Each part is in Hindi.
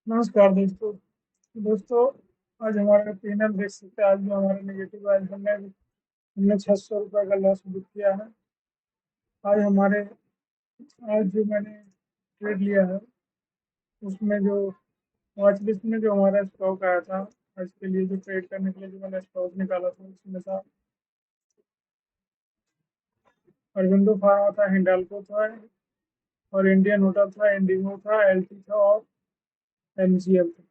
नमस्कार दोस्तों। दोस्तों, आज हमारा पैनल देख सकते हैं। आज भी हमारा नेगेटिव आया। हमने 600 रुपये का लॉस बुक किया है। आज हमारे आज जो मैंने ट्रेड लिया है उसमें जो वॉच लिस्ट में जो हमारा स्टॉक आया था आज के लिए, जो ट्रेड करने के लिए जो मैंने स्टॉक निकाला था उसमें था अरविंदो फार्मा था, हिंडाल्को था और इंडियन होटल था, इंडिगो था, एलटी था और एमजीएल था।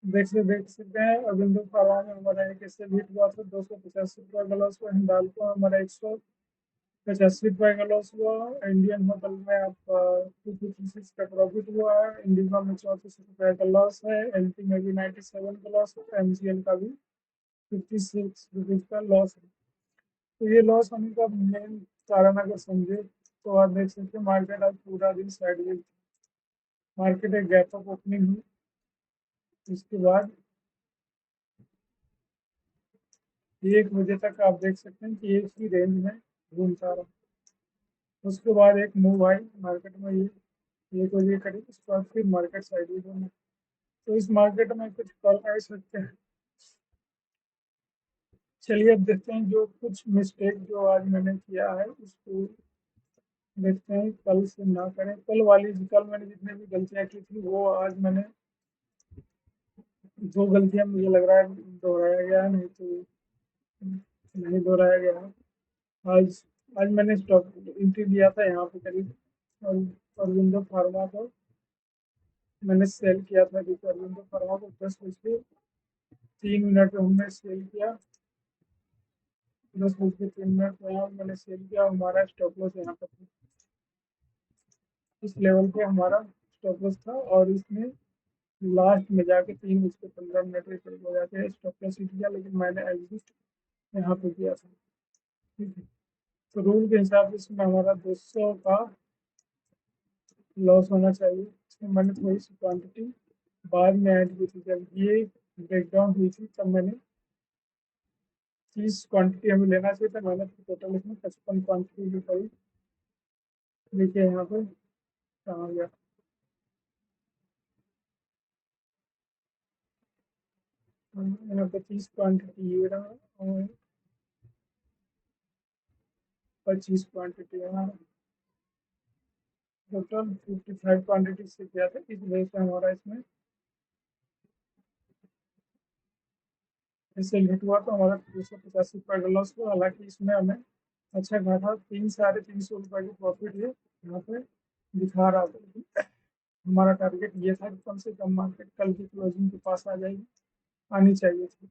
देख सकते हैं अरविंदो फार्मा में हमारा एक ऐसे हिट हुआ था 285 रुपये का लॉस हुआ। हिंडाल्को में हमारा 185 रुपये का लॉस हुआ। इंडियन होटल में आपका 256 का प्रॉफिट हुआ है। इंडिगो में 34 रुपये का लॉस है। एलटी में भी 97 का लॉस है। एमजीएल का भी 56 रुपीज का लॉस है। तो ये लॉस होने का मेन कारण अगर समझे तो आप देख सकते हैं मार्केट आज पूरा दिन साइडवेज। मार्केट एक गैप अप ओपनिंग हुई, उसके बाद 1 बजे तक आप देख सकते हैं कि एक ही रेंज में घूमता रहा। उसके बाद एक मूव आई मार्केट में, ये 1 बजे करीब। उसके बाद फिर मार्केट साइडवेज होना। तो इस मार्केट में कुछ कर नहीं सकते हैं। चलिए अब देखते हैं जो कुछ मिस्टेक जो आज मैंने किया है उसको देखते हैं, कल से ना करें। कल मैंने जितने भी गलतियां की थी वो आज मैंने, जो गलतियां मुझे लग रहा है दोहराया गया है, नहीं तो नहीं दोहराया गया है। आज आज मैंने स्टॉक एंट्री लिया था यहाँ पे करीब, और अरविंदो फार्मा को मैंने सेल किया था। क्योंकि अरविंदो फार्मा को 10 बज के 3 मिनट में हमने सेल किया। 10 बज के 3 मिनट में यहाँ मैंने सेल किया। हमारा स्टॉप लॉस यहाँ पर था, इस लेवल पे हमारा स्टॉप लॉस था। और इसमें लास्ट में जाके 3 बज के 15 मिनट के करीब हो जाके स्टॉप लॉस हिट गया, लेकिन मैंने एग्जिट यहाँ पे किया था। ठीक है, तो रूल के हिसाब से इसमें हमारा 200 का लॉस होना चाहिए। इसमें मैंने थोड़ी सी क्वांटिटी बाद में ऐड की थी। जब ये ब्रेकडाउन हुई थी तब मैंने 30 क्वांटिटी हमें लेना चाहिए था। मैंने टोटल इसमें 55 क्वांटिटी ली करी। देखिए यहाँ पे कहाँ गया। यहाँ पे 30 क्वांटिटी ये रहा और 25 क्वांटिटी यहाँ। टोटल 55 क्वांटिटी से किया था। इस वजह से हमारा इसमें ऐसे लेट हुआ तो हमारा 285 रुपये का लॉस हुआ। हालांकि इसमें हमें अच्छा खासा 300-350 रुपये की प्रॉफिट है यहाँ पे दिखा रहा था। हमारा टारगेट ये था कि कम से कम मार्केट कल की क्लोजिंग के पास आ जाएगी, आनी चाहिए थी।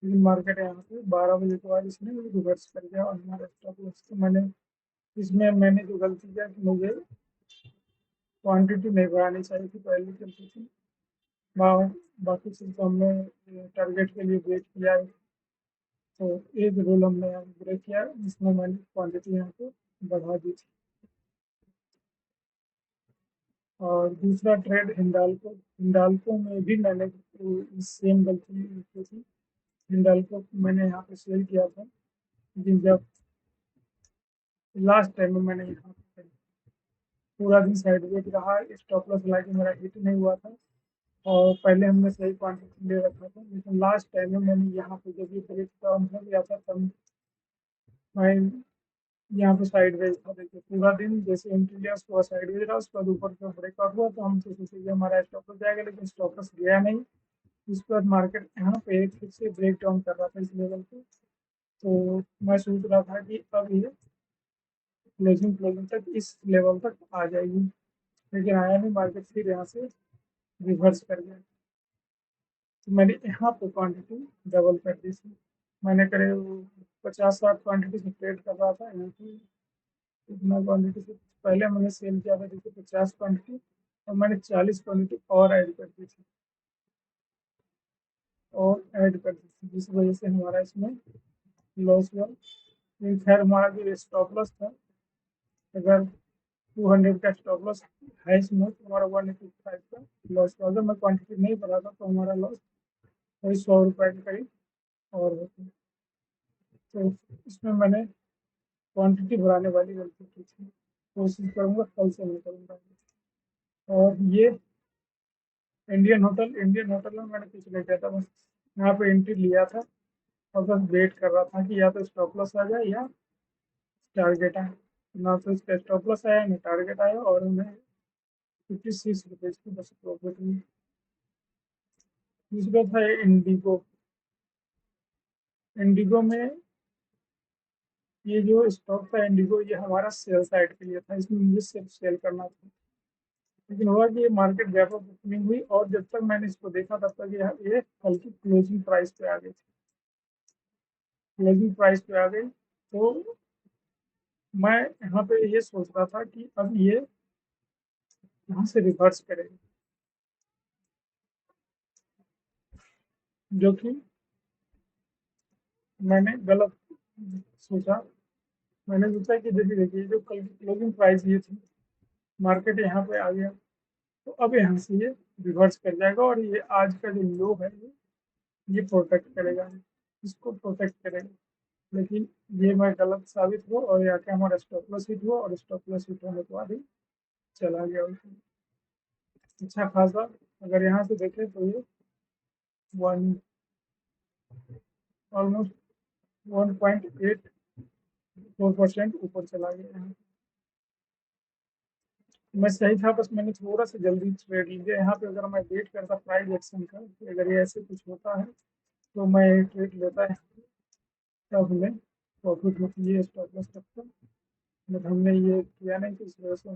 लेकिन मार्केट यहाँ पे 12 बजे के बाद इसने रिवर्स कर दिया और हमारा स्टॉप लॉस। तो मैंने जो गलती किया कि मुझे क्वांटिटी नहीं बढ़ानी चाहिए थी, पहली गलती थी। बाकी चीज़ तो हमने टारगेट के लिए वेट किया है। तो एक रूल हमने यहाँ ब्रेक किया, जिसमें मैंने क्वांटिटी यहाँ पे बढ़ा दी थी। और दूसरा ट्रेड हिंडाल्को। हिंडाल्को में भी मैंने सेम गलती की थी। हिंडाल्को मैंने यहाँ पे सेल किया था, लेकिन जब लास्ट टाइम में मैंने यहाँ पे पूरा दिन साइडवेज रहा, स्टॉप लॉस हालांकि मेरा हिट नहीं हुआ था और पहले हमने सही क्वांटिटी ले रखा था। लेकिन लास्ट टाइम में मैंने यहाँ पे जब ये ब्रेक डाउन हो गया था तब मैं यहाँ पे साइडवेज था। देखिए पूरा दिन जैसे एंट्री लिया उसके बाद साइडवेज रहा, उसके बाद ऊपर का ब्रेकआउट हुआ तो हम तो सोचे कि हमारा स्टॉप लॉस जाएगा, लेकिन स्टॉप लॉस गया नहीं। उसके बाद मार्केट यहाँ पे एक फिर से ब्रेक डाउन कर रहा था इस लेवल पे। तो मैं सोच रहा था कि अब ये क्लोजिंग क्लोजिंग तक इस लेवल तक आ जाएगी, लेकिन आया नहीं। मार्केट फिर यहाँ से रिवर्स कर गया। तो मैंने यहाँ पे क्वांटिटी डबल कर दी थी। मैंने करीब 50-60 क्वांटिटी से ट्रेड कर रहा था यहाँ पे। इतना क्वांटिटी से पहले मैंने सेल किया था देखिए 50 क्वांटिटी, और मैंने 40 क्वांटिटी और ऐड कर दी थी, जिस वजह से हमारा इसमें लॉस हुआ। लेकिन खैर हमारा जो स्टॉप लॉस था, अगर 200 का स्टॉप लॉस है इसमें तो हमारा 185 का लॉस हुआ। अगर मैं क्वांटिटी नहीं बढ़ाता तो हमारा लॉस वही 100 रुपये के करीब और होता। तो इसमें मैंने क्वांटिटी बढ़ाने वाली गलती की थी। कोशिश करूंगा कल से नहीं करूंगा। और ये इंडियन होटल में मैंने कुछ नहीं किया था, बस यहाँ पे एंट्री लिया था और बस वेट कर रहा था कि या तो स्टॉप लॉस आ जाए या टारगेट आए। ना तो इसका स्टॉप लॉस आया ना टारगेट आया, और हमें 56 रुपीज़ की बस प्रॉफिट हुई। दूसरा था इंडिगो। इंडिगो में ये जो स्टॉक था इंडिगो, ये हमारा सेल साइड के लिए था, इसमें मुझे सिर्फ सेल करना था। लेकिन हुआ कि ये मार्केट गैप अप ओपनिंग हुई और जब तक मैंने इसको देखा तब तक ये हल्की क्लोजिंग प्राइस पे आ गई थी। क्लोजिंग प्राइस पे आ गई तो मैं यहाँ पे ये सोच रहा था कि अब ये यहाँ से रिवर्स करेगा, जो कि मैंने गलत सोचा। मैंने सोचा कि देखिए देखिए जो कल की क्लोजिंग प्राइस ये थी, मार्केट यहाँ पे आ गया, तो अब यहाँ से ये रिवर्स कर जाएगा और ये आज का जो लो है ये प्रोटेक्ट करेगा, इसको प्रोटेक्ट करेगा। लेकिन ये मैं गलत साबित हुआ और यहाँ के हमारा स्टॉप लॉस हिट हुआ और स्टॉप लॉस हिट होने के बाद ही चला गया उसमें अच्छा खासा। अगर यहाँ से देखें तो ये वन ऑलमोस्ट 1.84% ऊपर चला गया यहाँ। मैं सही था, बस मैंने थोड़ा सा जल्दी ट्रेड लिया यहाँ पे। अगर मैं वेट करता प्राइस एक्शन का कि अगर ये ऐसे कुछ होता है तो मैं ट्रेड लेता है, तब हमें प्रॉफिट होती है स्टॉप लॉस तक का। बट हमने ये किया नहीं तो इस वजह से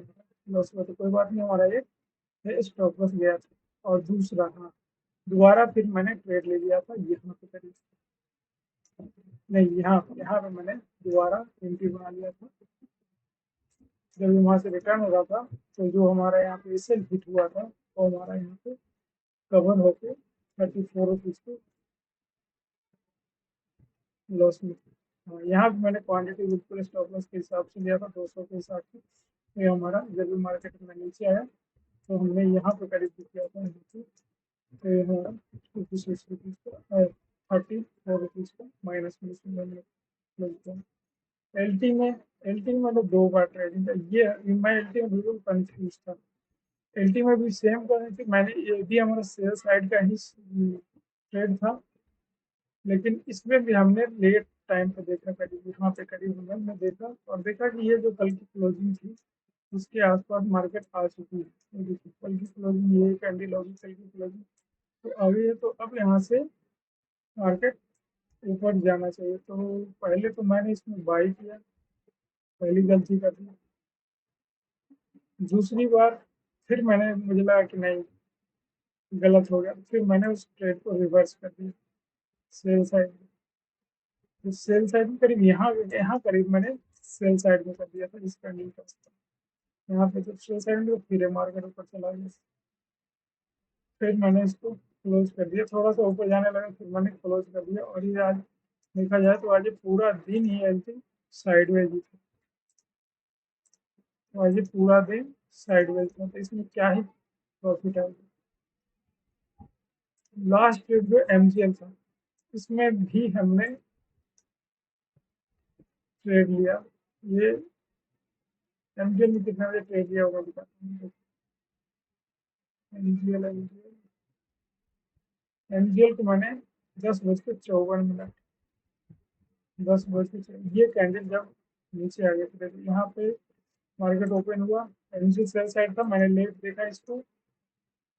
लॉस हुआ। तो कोई बात नहीं, हमारा ये स्टॉप लॉस गया था। और दूसरा, हाँ, दोबारा फिर मैंने ट्रेड ले लिया था यहाँ पे करीब, नहीं यहाँ यहाँ पे मैंने दोबारा एंट्री बना लिया था। जब ये वहाँ से रिटर्न हो रहा था तो जो हमारा यहाँ पे एसएल हिट हुआ था वो हमारा यहाँ पे कवर होके 34 रुपीज़ के लॉस में। हाँ, यहाँ पे मैंने क्वांटिटी बिल्कुल स्टॉप लॉस के हिसाब से लिया था, 200 के हिसाब से। ये हमारा जब भी मार्केट में नीचे आया तो हमने यहाँ पे करीब किया था, यहाँ पे तो ये हमारा 56 रुपीज़ का 34 रुपीज़ का माइनस में इसमें मिलता है। एलटी में एलटी में मैंने 2 बार ट्रेडिंग का, ये मैं एलटी में बिल्कुल कंफ्यूज था। एलटी में भी सेम करनी थी मैंने, ये भी हमारा सेल साइड का ही ट्रेड था। लेकिन इसमें भी हमने लेट टाइम पे देखा, करीब यहाँ पे करीब हमने देखा और देखा कि ये जो कल की क्लोजिंग थी उसके आसपास मार्केट आ चुकी है। ये देखिए कल की क्लोजिंग, ये कैंडल होगी कल की क्लोजिंग तो अभी है, तो अब यहाँ से मार्केट ऊपर जाना चाहिए। तो पहले तो मैंने इसमें बाई किया, पहली गलती कर दी। दूसरी बार फिर मैंने, मुझे लगा कि नहीं गलत हो गया, फिर मैंने उस ट्रेड को रिवर्स कर दिया सेल साइड में। तो सेल साइड में करीब यहाँ यहाँ करीब मैंने सेल साइड में कर दिया था इस कैंडल का। यहाँ पे जब सेल साइड में फिर मार्केट ऊपर चला गया, फिर मैंने इसको क्लोज कर दिया। थोड़ा सा ऊपर जाने लगा फिर मैंने क्लोज कर दिया। और ये आज देखा जाए तो आज ये पूरा दिन ही ऐसे साइडवेज ही था। तो आज ये पूरा दिन साइडवेज था, तो इसमें क्या ही प्रॉफिट आएगा। लास्ट ट्रेड जो एमजीएल था इसमें भी हमने ट्रेड लिया। ये एमजीएल में कितना बजे ट्रेड लिया होगा बताता हूँ। एमजीएल एमजीएल एमजीएल को मैंने 10:54, 10 बज के ये कैंडल जब नीचे आ गया था तो यहाँ पे मार्केट ओपन हुआ, एमजीएल सेल साइड था, मैंने लेट देखा इसको।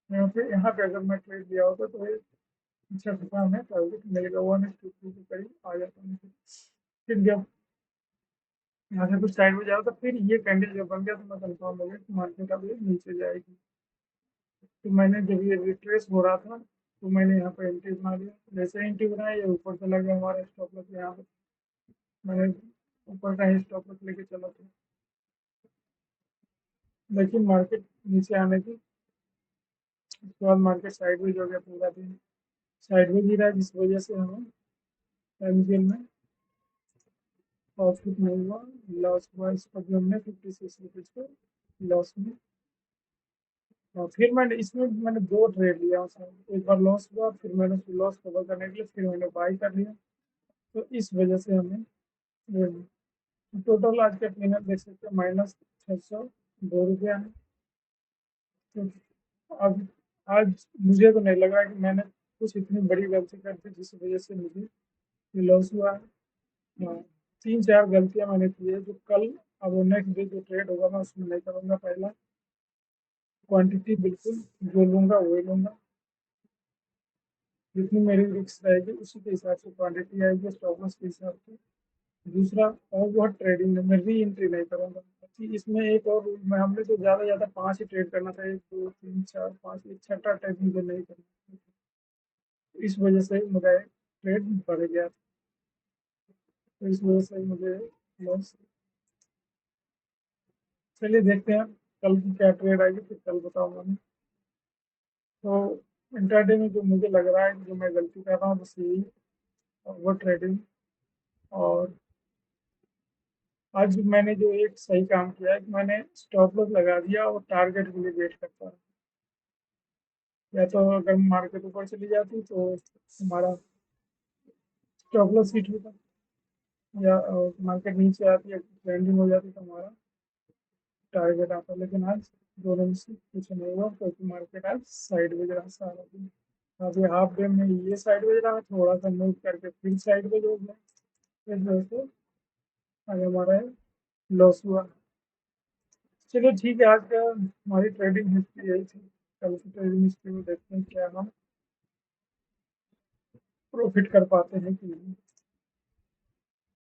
यहाँ पे अगर मैं ट्रेड लिया होता तो ये अच्छा खासा हमें टारगेट मिलेगा, 1:2 के करीब आ जाता मुझे। फिर जब यहाँ से कुछ साइड में जाओ तो फिर ये कैंडल जब बन गया तो मैं कंफर्म हो गया कि मार्केट अब ये नीचे जाएगी। तो मैंने जब ये रिट्रेस हो रहा था तो मैंने यहाँ पर एंट्री बना लिया। जैसे एंट्री बनाया ये ऊपर चला गया, हमारा स्टॉप लॉस यहाँ पर मैंने ऊपर का ही स्टॉप लॉस लेके चला था। लेकिन मार्केट नीचे आने की, उसके बाद मार्केट साइडवेज हो गया, पूरा दिन साइडवेज ही रहा, जिस वजह से हमें एमजीएल में प्रॉफिट नहीं हुआ, लॉस हुआ। इसका भी हमने 56 रुपीज़ को लॉस में। और फिर मैंने इसमें मैंने 2 ट्रेड लिया उसमें, एक बार लॉस हुआ फिर मैंने उसको लॉस कवर करने के लिए फिर मैंने बाई कर लिया। तो इस वजह से हमें टोटल आज का क्लीनर देख सकते हैं -602 रुपया है। तो अब आज मुझे तो नहीं लग रहा कि मैंने कुछ इतनी बड़ी गलती कर दी जिस वजह से मुझे ये लॉस हुआ है। हाँ, 3-4 गलतियाँ मैंने की है जो कल, अब नेक्स्ट डे जो ट्रेड होगा मैं उसमें नहीं करूँगा। पहला, क्वांटिटी बिल्कुल जो लूँगा वही लूँगा, जितनी मेरी रिस्क रहेगी उसी के हिसाब से क्वांटिटी आएगी, स्टॉप लॉस के हिसाब से। दूसरा, और बहुत ट्रेडिंग में मैं री एंट्री नहीं करूँगा। कि इसमें एक और रूल में हमने तो ज़्यादा से ज़्यादा 5 ही ट्रेड करना था, 1 2 3 4 5, ये छठा ट्रेड मुझे नहीं करना। इस वजह से मेरा ट्रेड बढ़ गया था, तो इस वजह से मुझे लॉस। चलिए देखते हैं कल की क्या ट्रेड आएगी, फिर कल बताऊंगा मैं। तो इंट्राडे में जो मुझे लग रहा है जो मैं गलती कर रहा हूँ बस यही, वो ट्रेडिंग। और आज मैंने जो एक सही काम किया है कि मैंने स्टॉप लॉस लगा दिया और टारगेट के लिए वेट करता रहा। या तो अगर मार्केट ऊपर चली जाती तो हमारा स्टॉप लॉस हिट होता, या मार्केट नीचे आती या ट्रेंडिंग हो जाती तो हमारा टारगेट आता। लेकिन आज दोनों में से कुछ नहीं हुआ क्योंकि मार्केट आज साइडवेज रहा सारा दिन। अभी हाफ डे में ये साइडवेज रहा, थोड़ा सा मूव करके फिर साइडवेज हो गया, इस वजह से आज हमारा लॉस हुआ। चलिए ठीक है, आज का हमारी ट्रेडिंग हिस्ट्री यही थी। कल की ट्रेडिंग हिस्ट्री में देखते हैं क्या हम प्रॉफिट कर पाते हैं कि नहीं।